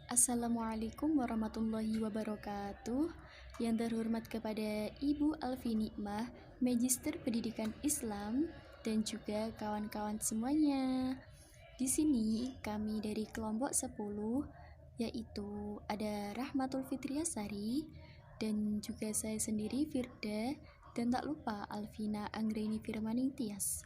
Assalamualaikum warahmatullahi wabarakatuh. Yang terhormat kepada Ibu Alfi Nikmah, Magister Pendidikan Islam, dan juga kawan-kawan semuanya. Di sini kami dari kelompok 10, yaitu ada Rahmatul Fitriasari, dan juga saya sendiri Firda, dan tak lupa Alvina Anggreni Firmaning Tias.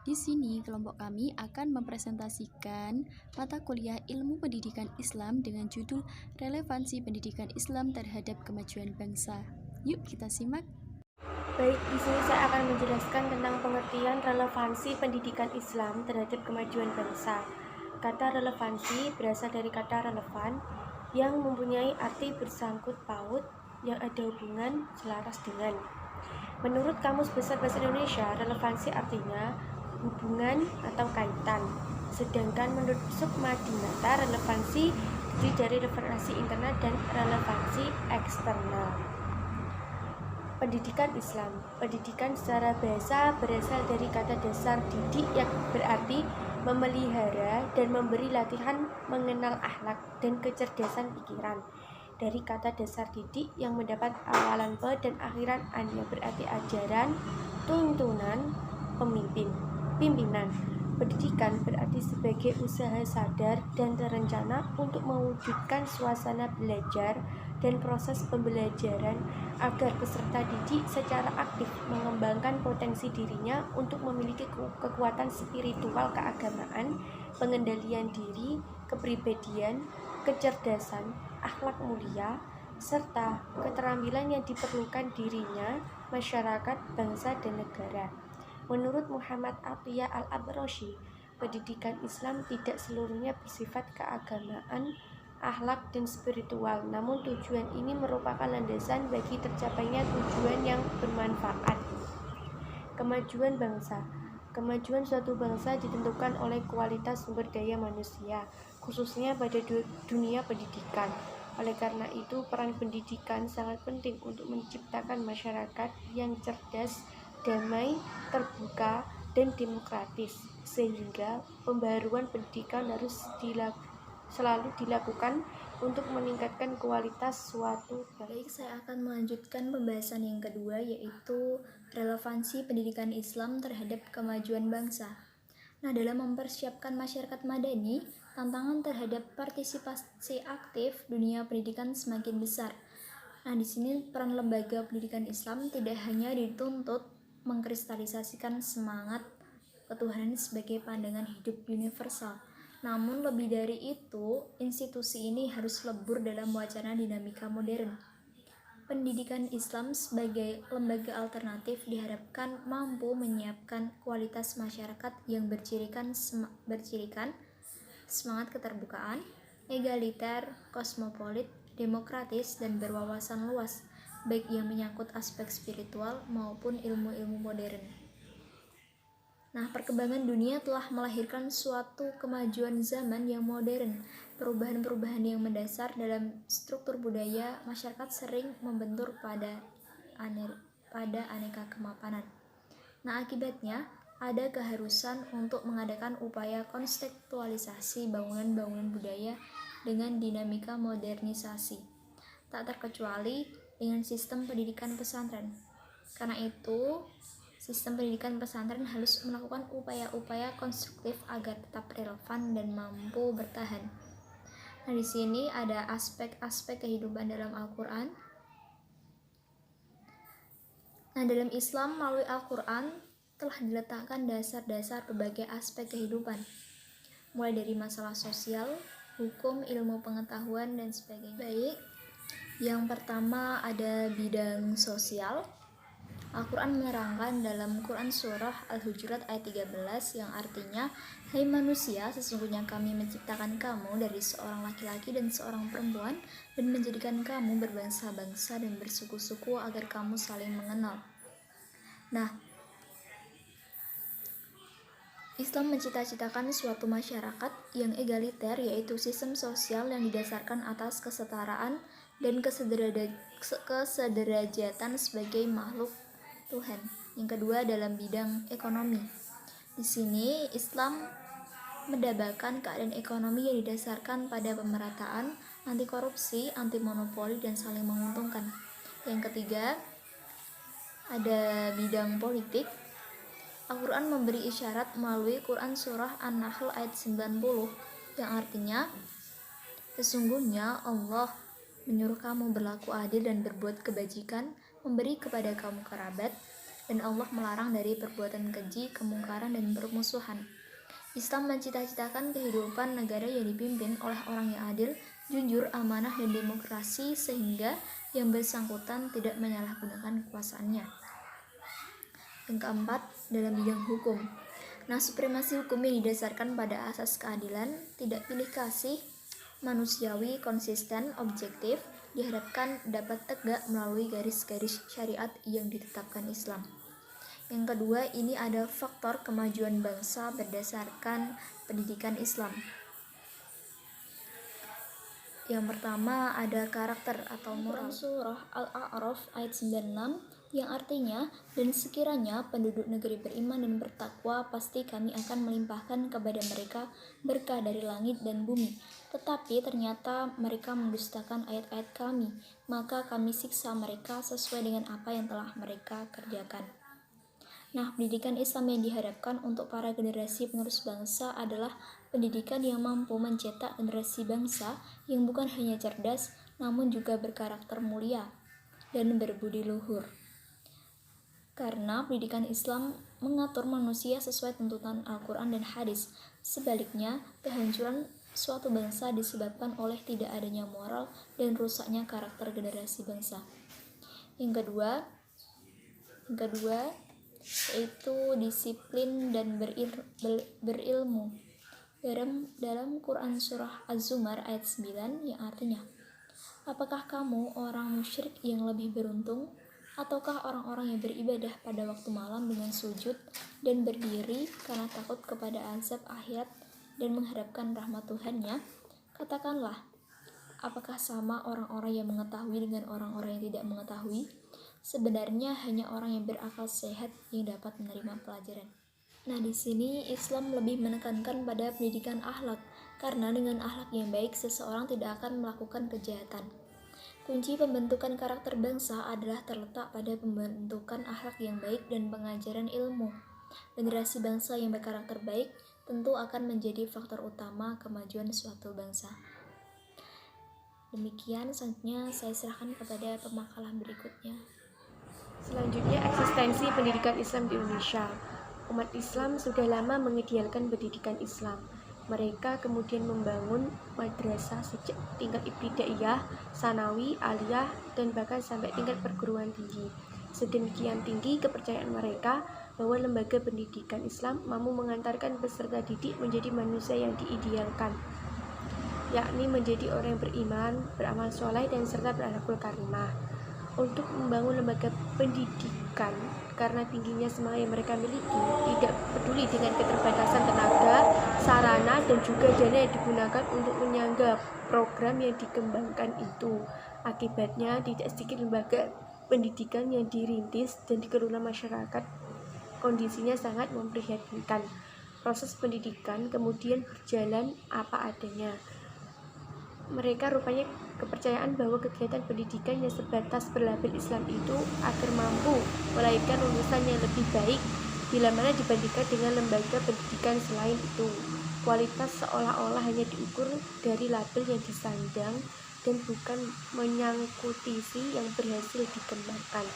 Di sini kelompok kami akan mempresentasikan mata kuliah Ilmu Pendidikan Islam dengan judul Relevansi Pendidikan Islam terhadap Kemajuan Bangsa. Yuk kita simak. Baik, di sini saya akan menjelaskan tentang pengertian relevansi pendidikan Islam terhadap kemajuan bangsa. Kata relevansi berasal dari kata relevan yang mempunyai arti bersangkut paut yang ada hubungan selaras dengan. Menurut Kamus Besar Bahasa Indonesia, relevansi artinya hubungan atau kaitan. Sedangkan menurut Sukma Dinata, relevansi terdiri dari relevansi internal dan relevansi eksternal. Pendidikan Islam. Pendidikan secara bahasa berasal dari kata dasar didik yang berarti memelihara dan memberi latihan mengenal akhlak dan kecerdasan pikiran. Dari kata dasar didik yang mendapat awalan pe dan akhiran an yang berarti ajaran, tuntunan, pimpinan. Pendidikan berarti sebagai usaha sadar dan terencana untuk mewujudkan suasana belajar dan proses pembelajaran agar peserta didik secara aktif mengembangkan potensi dirinya untuk memiliki kekuatan spiritual keagamaan, pengendalian diri, kepribadian, kecerdasan, akhlak mulia, serta keterampilan yang diperlukan dirinya, masyarakat, bangsa, dan negara. Menurut Muhammad Atiyah Al-Abrashi, pendidikan Islam tidak seluruhnya bersifat keagamaan, akhlak, dan spiritual, namun tujuan ini merupakan landasan bagi tercapainya tujuan yang bermanfaat. Kemajuan bangsa. Kemajuan suatu bangsa ditentukan oleh kualitas sumber daya manusia, khususnya pada dunia pendidikan. Oleh karena itu, peran pendidikan sangat penting untuk menciptakan masyarakat yang cerdas, damai, terbuka, dan demokratis, sehingga pembaruan pendidikan harus selalu dilakukan untuk meningkatkan kualitas suatu bangsa. Baik, saya akan melanjutkan pembahasan yang kedua, yaitu relevansi pendidikan Islam terhadap kemajuan bangsa. Nah, dalam mempersiapkan masyarakat madani, tantangan terhadap partisipasi aktif dunia pendidikan semakin besar. Nah, di sini peran lembaga pendidikan Islam tidak hanya dituntut mengkristalisasikan semangat ketuhanan sebagai pandangan hidup universal, namun lebih dari itu, institusi ini harus lebur dalam wacana dinamika modern. Pendidikan Islam sebagai lembaga alternatif diharapkan mampu menyiapkan kualitas masyarakat yang bercirikan semangat keterbukaan, egaliter, kosmopolit, demokratis, dan berwawasan luas, baik yang menyangkut aspek spiritual maupun ilmu-ilmu modern. Nah, perkembangan dunia telah melahirkan suatu kemajuan zaman yang modern. Perubahan-perubahan yang mendasar dalam struktur budaya masyarakat sering membentur pada aneka kemapanan. Nah, akibatnya ada keharusan untuk mengadakan upaya konstekstualisasi bangunan-bangunan budaya dengan dinamika modernisasi, tak terkecuali dengan sistem pendidikan pesantren. Karena itu, sistem pendidikan pesantren harus melakukan upaya-upaya konstruktif agar tetap relevan dan mampu bertahan. Nah, di sini ada aspek-aspek kehidupan dalam Al-Quran. Nah, dalam Islam melalui Al-Quran telah diletakkan dasar-dasar berbagai aspek kehidupan, mulai dari masalah sosial, hukum, ilmu pengetahuan, dan sebagainya. Baik, yang pertama ada bidang sosial. Al-Quran menerangkan dalam Quran Surah Al-Hujurat ayat 13 yang artinya, "Hai manusia, sesungguhnya kami menciptakan kamu dari seorang laki-laki dan seorang perempuan dan menjadikan kamu berbangsa-bangsa dan bersuku-suku agar kamu saling mengenal." Nah, Islam mencita-citakan suatu masyarakat yang egaliter, yaitu sistem sosial yang didasarkan atas kesetaraan dan kesederajatan sebagai makhluk Tuhan. Yang kedua dalam bidang ekonomi. Di sini Islam Mendapatkan keadaan ekonomi yang didasarkan pada pemerataan, anti korupsi, anti monopoli, dan saling menguntungkan. Yang ketiga, ada bidang politik. Al-Quran memberi isyarat melalui Quran Surah An-Nahl ayat 90, yang artinya, sesungguhnya Allah menyuruh kamu berlaku adil dan berbuat kebajikan, memberi kepada kamu kerabat, dan Allah melarang dari perbuatan keji, kemungkaran, dan permusuhan. Islam mencita-citakan kehidupan negara yang dipimpin oleh orang yang adil, jujur, amanah, dan demokrasi sehingga yang bersangkutan tidak menyalahgunakan kekuasaannya. Yang keempat, dalam bidang hukum. Nah, supremasi hukum yang didasarkan pada asas keadilan, tidak pilih kasih, manusiawi, konsisten, objektif, diharapkan dapat tegak melalui garis-garis syariat yang ditetapkan Islam. Yang kedua, ini ada faktor kemajuan bangsa berdasarkan pendidikan Islam. Yang pertama, ada karakter atau moral. Surah Al-A'raf ayat 96 yang artinya, dan sekiranya penduduk negeri beriman dan bertakwa, pasti kami akan melimpahkan kepada mereka berkah dari langit dan bumi. Tetapi ternyata mereka mendustakan ayat-ayat kami, maka kami siksa mereka sesuai dengan apa yang telah mereka kerjakan. Nah, pendidikan Islam yang diharapkan untuk para generasi penerus bangsa adalah pendidikan yang mampu mencetak generasi bangsa yang bukan hanya cerdas, namun juga berkarakter mulia dan berbudi luhur. Karena pendidikan Islam mengatur manusia sesuai tuntutan Al-Quran dan hadis. Sebaliknya, kehancuran suatu bangsa disebabkan oleh tidak adanya moral dan rusaknya karakter generasi bangsa. Yang kedua yaitu disiplin dan berilmu. Dalam Quran Surah Az-Zumar ayat 9 yang artinya, apakah kamu orang musyrik yang lebih beruntung, ataukah orang-orang yang beribadah pada waktu malam dengan sujud dan berdiri karena takut kepada azab akhirat dan mengharapkan rahmat Tuhannya? Katakanlah, apakah sama orang-orang yang mengetahui dengan orang-orang yang tidak mengetahui? Sebenarnya hanya orang yang berakal sehat yang dapat menerima pelajaran. Nah, di sini Islam lebih menekankan pada pendidikan akhlak, karena dengan akhlak yang baik seseorang tidak akan melakukan kejahatan. Kunci pembentukan karakter bangsa adalah terletak pada pembentukan akhlak yang baik dan pengajaran ilmu. Generasi bangsa yang berkarakter baik tentu akan menjadi faktor utama kemajuan suatu bangsa. Demikian, selanjutnya saya serahkan kepada pemakalan berikutnya. Selanjutnya, eksistensi pendidikan Islam di Indonesia. Umat Islam sudah lama mengidealkan pendidikan Islam. Mereka kemudian membangun madrasah sejak tingkat ibtidaiyah, sanawi, aliyah, dan bahkan sampai tingkat perguruan tinggi. Sedemikian tinggi kepercayaan mereka bahwa lembaga pendidikan Islam mampu mengantarkan peserta didik menjadi manusia yang diidealkan, yakni menjadi orang yang beriman, beramal soleh, dan serta berakhlakul karimah. Untuk membangun lembaga pendidikan karena tingginya semangat yang mereka miliki, tidak peduli dengan keterbatasan tenaga, sarana, dan juga dana yang digunakan untuk menyangga program yang dikembangkan itu. Akibatnya, tidak sedikit lembaga pendidikan yang dirintis dan dikelola masyarakat. Kondisinya sangat memprihatinkan. Proses pendidikan kemudian berjalan apa adanya. Mereka rupanya kepercayaan bahwa kegiatan pendidikan yang sebatas berlabel Islam itu agar mampu melahirkan lulusan yang lebih baik bila mana dibandingkan dengan lembaga pendidikan selain itu. Kualitas seolah-olah hanya diukur dari label yang disandang dan bukan menyangkutisi yang berhasil dikembangkan.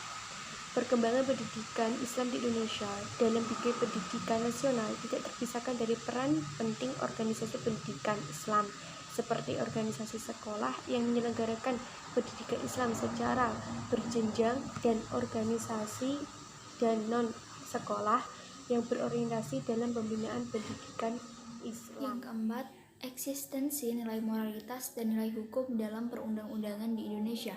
Perkembangan pendidikan Islam di Indonesia dalam bidang pendidikan nasional tidak terpisahkan dari peran penting organisasi pendidikan Islam seperti organisasi sekolah yang menyelenggarakan pendidikan Islam secara berjenjang dan organisasi dan non-sekolah yang berorientasi dalam pembinaan pendidikan Islam. Yang keempat, eksistensi nilai moralitas dan nilai hukum dalam perundang-undangan di Indonesia.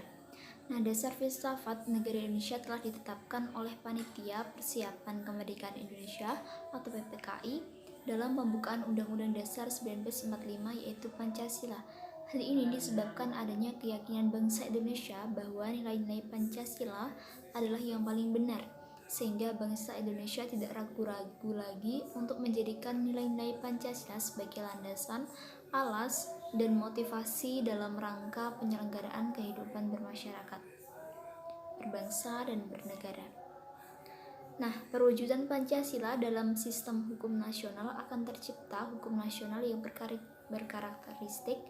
Nah, dasar filsafat negara Indonesia telah ditetapkan oleh Panitia Persiapan Kemerdekaan Indonesia atau PPKI dalam pembukaan Undang-Undang Dasar 1945, yaitu Pancasila. Hal ini disebabkan adanya keyakinan bangsa Indonesia bahwa nilai-nilai Pancasila adalah yang paling benar. sehingga bangsa Indonesia tidak ragu-ragu lagi untuk menjadikan nilai-nilai Pancasila sebagai landasan, alas, dan motivasi dalam rangka penyelenggaraan kehidupan bermasyarakat, berbangsa, dan bernegara. Nah, perwujudan Pancasila dalam sistem hukum nasional akan tercipta hukum nasional yang berkarakteristik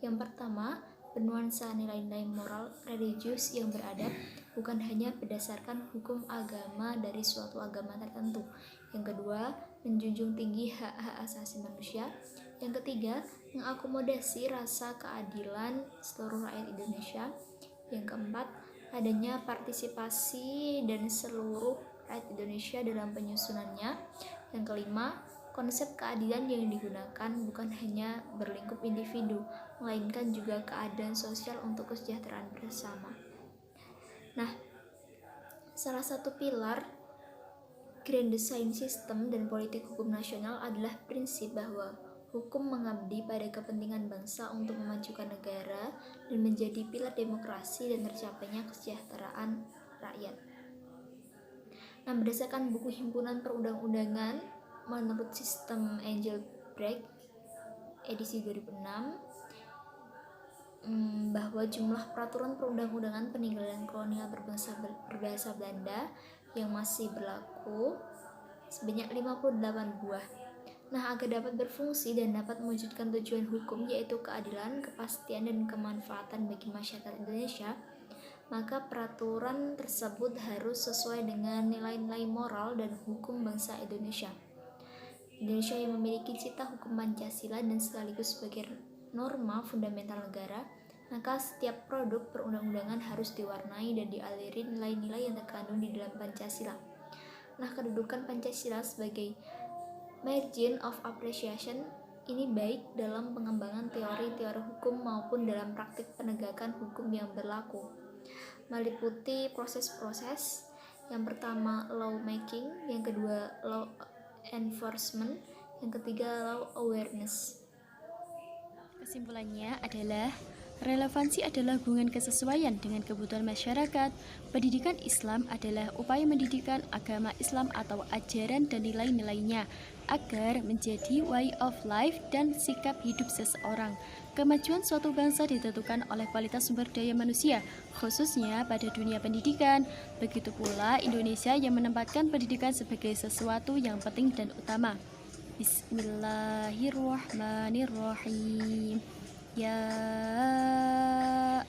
yang pertama, bernuansa nilai-nilai moral religius yang beradab, bukan hanya berdasarkan hukum agama dari suatu agama tertentu. Yang kedua, menjunjung tinggi hak-hak asasi manusia. Yang ketiga, mengakomodasi rasa keadilan seluruh rakyat Indonesia. Yang keempat, adanya partisipasi dan seluruh rakyat Indonesia dalam penyusunannya. Yang kelima, konsep keadilan yang digunakan bukan hanya berlingkup individu, melainkan juga keadilan sosial untuk kesejahteraan bersama. Nah, salah satu pilar grand design sistem dan politik hukum nasional adalah prinsip bahwa hukum mengabdi pada kepentingan bangsa untuk memajukan negara dan menjadi pilar demokrasi dan tercapainya kesejahteraan rakyat. Nah, berdasarkan buku himpunan perundang-undangan menurut sistem Engelbrecht edisi 2006, bahwa jumlah peraturan perundang-undangan peninggalan kolonial berbahasa Belanda yang masih berlaku sebanyak 58 buah. Nah, agar dapat berfungsi dan dapat mewujudkan tujuan hukum yaitu keadilan, kepastian, dan kemanfaatan bagi masyarakat Indonesia, maka peraturan tersebut harus sesuai dengan nilai-nilai moral dan hukum bangsa Indonesia. Indonesia yang memiliki cita hukum Pancasila dan sekaligus sebagai norma fundamental negara, maka setiap produk perundang-undangan harus diwarnai dan dialiri nilai-nilai yang terkandung di dalam Pancasila. Nah, kedudukan Pancasila sebagai margin of appreciation ini baik dalam pengembangan teori-teori hukum maupun dalam praktik penegakan hukum yang berlaku, meliputi proses-proses. Yang pertama law making, yang kedua law enforcement, yang ketiga law awareness. Kesimpulannya adalah relevansi adalah hubungan kesesuaian dengan kebutuhan masyarakat. Pendidikan Islam adalah upaya mendidikan agama Islam atau ajaran dan nilai-nilainya agar menjadi way of life dan sikap hidup seseorang. Kemajuan suatu bangsa ditentukan oleh kualitas sumber daya manusia, khususnya pada dunia pendidikan. Begitu pula Indonesia yang menempatkan pendidikan sebagai sesuatu yang penting dan utama. Bismillahirrahmanirrahim. Ya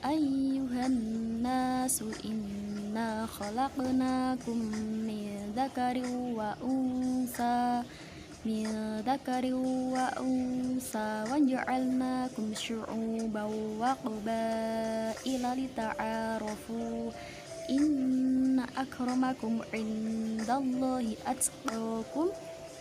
ayyuhan nasu inna khalaqnakum min dzakarin wa unsa wa ja'alnakum syu'uban wa qabaila lita'arafu inna akramakum indallahi atqakum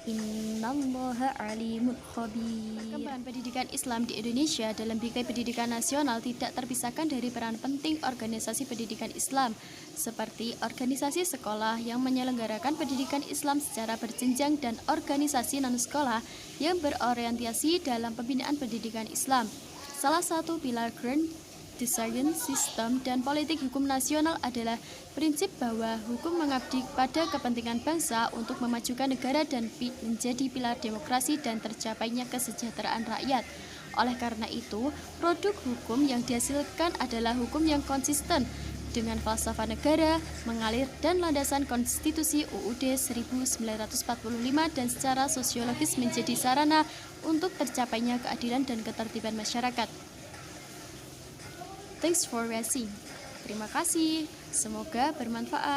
innallaha alimun khabir. Perkembangan pendidikan Islam di Indonesia dalam bingkai pendidikan nasional tidak terpisahkan dari peran penting organisasi pendidikan Islam seperti organisasi sekolah yang menyelenggarakan pendidikan Islam secara berjenjang dan organisasi non-sekolah yang berorientasi dalam pembinaan pendidikan Islam. Salah satu pilar grand design sistem dan politik hukum nasional adalah prinsip bahwa hukum mengabdi pada kepentingan bangsa untuk memajukan negara dan menjadi pilar demokrasi dan tercapainya kesejahteraan rakyat. Oleh karena itu, produk hukum yang dihasilkan adalah hukum yang konsisten dengan falsafah negara, mengalir dan landasan konstitusi UUD 1945 dan secara sosiologis menjadi sarana untuk tercapainya keadilan dan ketertiban masyarakat. Thanks for watching. Terima kasih. Semoga bermanfaat.